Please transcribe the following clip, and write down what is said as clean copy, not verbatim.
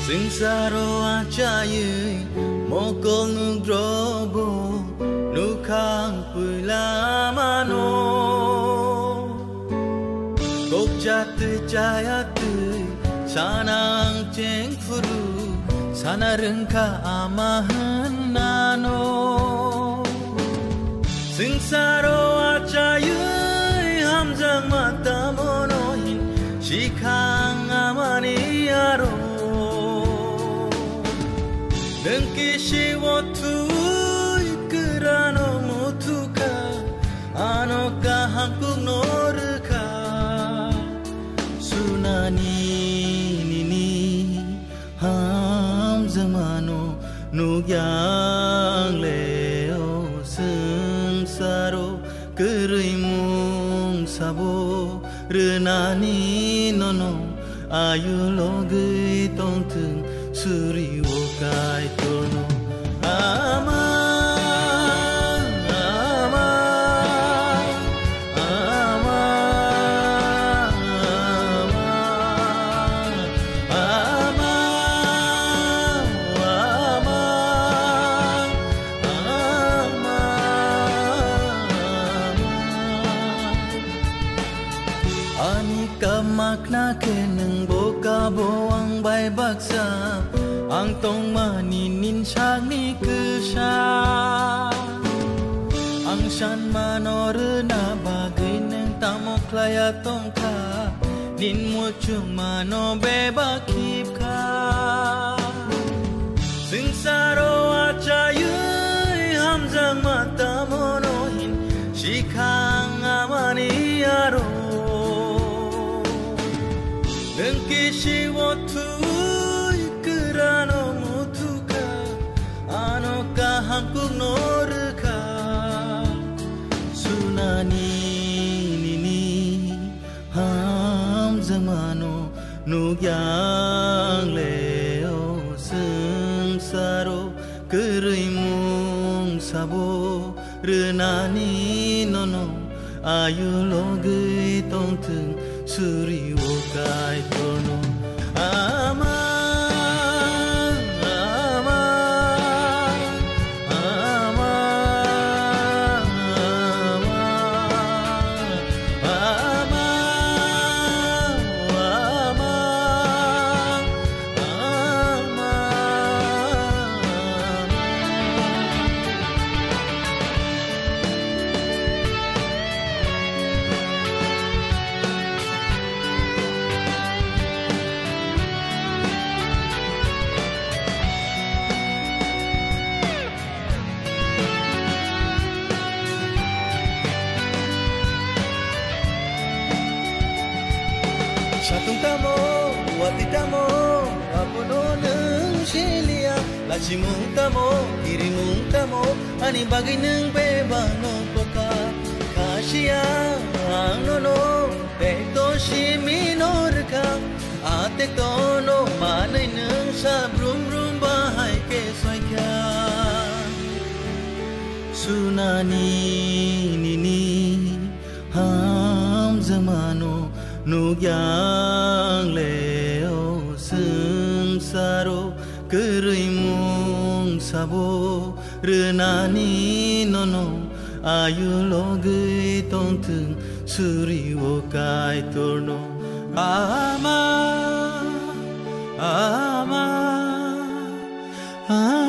Singsaro achaye mokol nugrobo nukhang pulamano Gokjate jayate sanang jengfuru sanarengka amahanano Singsaro achaye hamjang mata monohin shikang amaniaro Nengkishi watu ikerano mutuka anoka hangkung norka sunani nini ham zamano nugyang leo sengsaro kerimung sabo renani nono ayu logi tongtung suri wokai tono ama ama ama ama ama anika makna keneng boka boang bai baksa ang tong maninin shagni kesha ang shan manorna bagai neng tamok laya tongka nin muchung mano beba kipka singsaro achaye hamjang mata monohin shikang amani aro nengkishi watu Rano mutuka anoka hangkung norka sunani nini ham zamano nugyang leo sengsaro kerimung sabo renani nono ayu logi tongtung suri wokai tono ama Satung tamo, wati tamo, apono neng silia, lajimung tamo, kirimung tamo, ani bagay neng beba no poka, kasia ang nono, tekto shiminor ka, ate tono manay neng sa brum brum bahay kesoy ka, sunani nini ham zamano. Nugyang leo sengsaro kerimung sabo renani nono ayu logi tongtung suri wokai torno ama ama ama